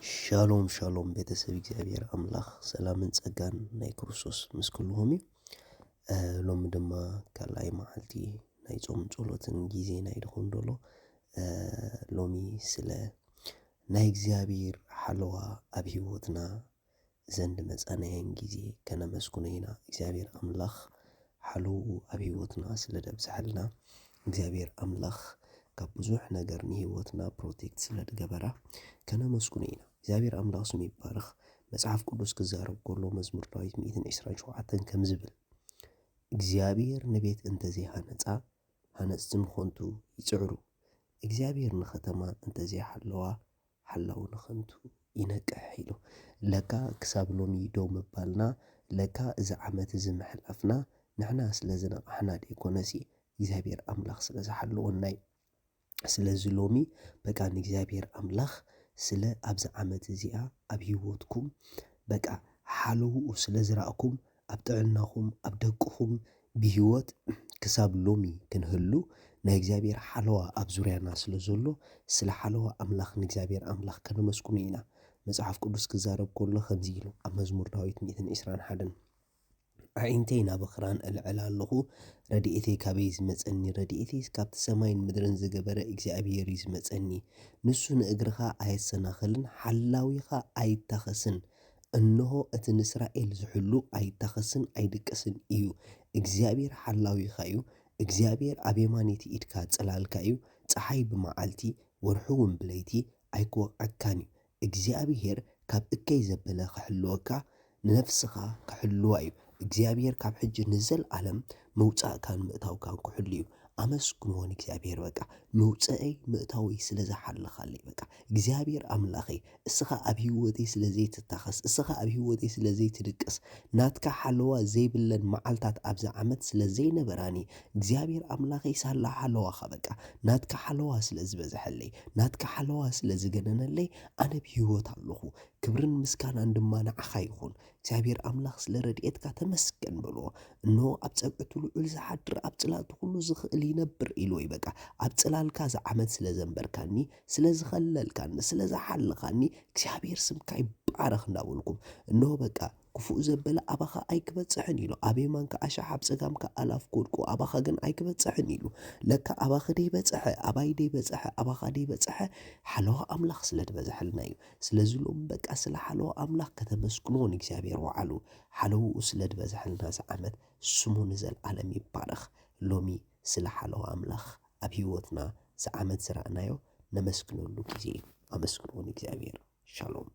ሻሎም ሻሎም ቤተሰብ እግዚአብሔር አምላኽ ሰላምን ጸጋን ናይ ክርስቶስ ምስ ኩልኩም ሎሚ ድማ ካልኣይ መዓልቲ ናይ ጾም ጸሎትን ጊዜ ናይ ድኹም ደሎ ሎሚ ስለ ናይ እግዚአብሔር ሓለዋ ኣብ ህይወትና ዘንድ መጻነየን ጊዜ ከነመስኩነ ኢና እግዚአብሔር አምላኽ ሓለዉ ኣብ ህይወትና ስለ ደብዝሐልና እግዚአብሔር አምላኽ ካብ ብዙሕ ነገር ንህይወትና ፕሮቴክት ስለ ድገበራ ከነመስኩነ ኢና እግዚአብሔር አምላኽ ስሙ ይባረኽ። መጽሐፍ ቅዱስ ክዛረብ ከሎ መዝሙር ዳዊት 127 ከም ዝብል እግዚአብሔር ንቤት እንተዘይሃነጻ ሃነጽትን ኾንቱ ይጽዕሩ እግዚአብሔር ንኸተማ እንተዘይሓለዋ ሓላው ንኸንቱ ይነቅሕ ኢሉ ለካ ክሳብ ሎሚ ደው ምባልና ለካ እዚ ዓመት እዚ መሕላፍና ንሕና ስለ ዝነቕሕና ደይኮነሲ እግዚአብሔር አምላኽ ስለ ዝሓለወናይ ስለዚ ሎሚ በቃ ንእግዚአብሔር አምላኽ ስለ ኣብዚ ዓመት እዚኣ ኣብ ህይወትኩም በቃ ሓለውኡ ስለ ዝረአኩም ኣብ ጥዕናኹም ኣብ ደቅኹም ብህይወት ክሳብ ሎሚ ክንህሉ ናይ እግዚአብሔር ሓለዋ ኣብ ዙርያና ስለ ዘሎ ስለ ሓለዋ አምላኽ ንእግዚአብሔር አምላኽ ከነመስኩኑ ኢና መጽሐፍ ቅዱስ ክዛረብ ከሎ ከምዚ ኢሉ ኣብ መዝሙር ዳዊት 121 ኣዒንተይ ናብ ኣኽራን ኣልዕል ኣለኹ ረድኤተይ ካበይ ዝመጸኒ ረድኤተይ ካብቲ ሰማይን ምድርን ዝገበረ እግዚአብሔር እዩ ዝመጸኒ ንሱ ንእግርኻ ኣየሰናኽልን ሓላዊኻ ኣይታኸስን እነሆ እቲ ንእስራኤል ዝሕሉ ኣይታኸስን ኣይድቅስን እዩ እግዚአብሔር ሓላዊኻ እዩ እግዚአብሔር ኣብ የማነይቲ ኢድካ ጽላልካ እዩ ፀሓይ ብመዓልቲ ወርሑ እውን ብለይቲ ኣይክወቅዓካን እዩ እግዚአብሔር ካብ እከይ ዘበለ ክሕልወካ ንነፍስኻ ክሕልዋ እዩ እግዚአብሔር ካብ ሕጂ ንዘለዓለም መውጻእካን ምእታውካን ክሕሉ እዩ ኣመስግንዎ ንእግዚአብሔር በቃ መውጽአይ ምእታወይ ስለ ዝሓልኻለይ በቃ እግዚአብሔር አምላኸይ እስኻ ኣብ ህይወተይ ስለ ዘይትታኸስ እስኻ ኣብ ህይወተይ ስለ ዘይትድቅስ ናትካ ሓለዋ ዘይብለን መዓልታት ኣብዚ ዓመት ስለ ዘይነበራኒ እግዚአብሔር አምላኸይ ሳላ ሓለዋኻ በቃ ናትካ ሓለዋ ስለ ዝበዝሐለይ ናትካ ሓለዋ ስለ ዝገነነለይ ኣነ ብህይወት ኣለኹ ክብርን ምስጋናን ድማ ንዓኻ ይኹን እግዚአብሔር አምላኽ ስለ ረድኤትካ ተመስገን በልዎ እነሆ ኣብ ፀብዕቱ ልዑል ዝሓድር ኣብ ጽላልቱ ኩሉ ዝኽእል ይነብር ኢሉ ወይ በቃ ኣብ ጽላልካ ዝዓመት ስለ ዘንበርካኒ ስለ ዝኸለልካኒ ስለ ዝሓልኻኒ እግዚአብሔር ስምካ ይባረኽ እንዳበልኩም እነሆ በቃ ክፉእ ዘበለ ኣባኻ ኣይክበጽሕን ኢሉ ኣብ የማንካ ኣሻሕ ኣብ ጸጋምካ ኣላፍ ክወድቁ ኣባኻ ግን ኣይክበጽሕን ኢሉ ለካ ኣባኺ ደይበጽሐ ኣባይ ደይበጽሐ ኣባኻ ደይበጽሐ ሓለዋ አምላኽ ስለ ድበዝሐልና እዩ ስለዚ ሎም በቃ ስለ ሓለዋ አምላኽ ከተመስግንዎ ንእግዚአብሔር ዋዕሉ ሓለውኡ ስለ ድበዝሐልና ዝዓመት ስሙ ንዘለዓለም ይባረኽ ሎሚ ስለ ሓለዋ አምላኽ ኣብ ህይወትና ዝዓመት ዝረአናዮ ነመስግነሉ ጊዜ ኣመስግንዎ ንእግዚአብሔር ሻሎም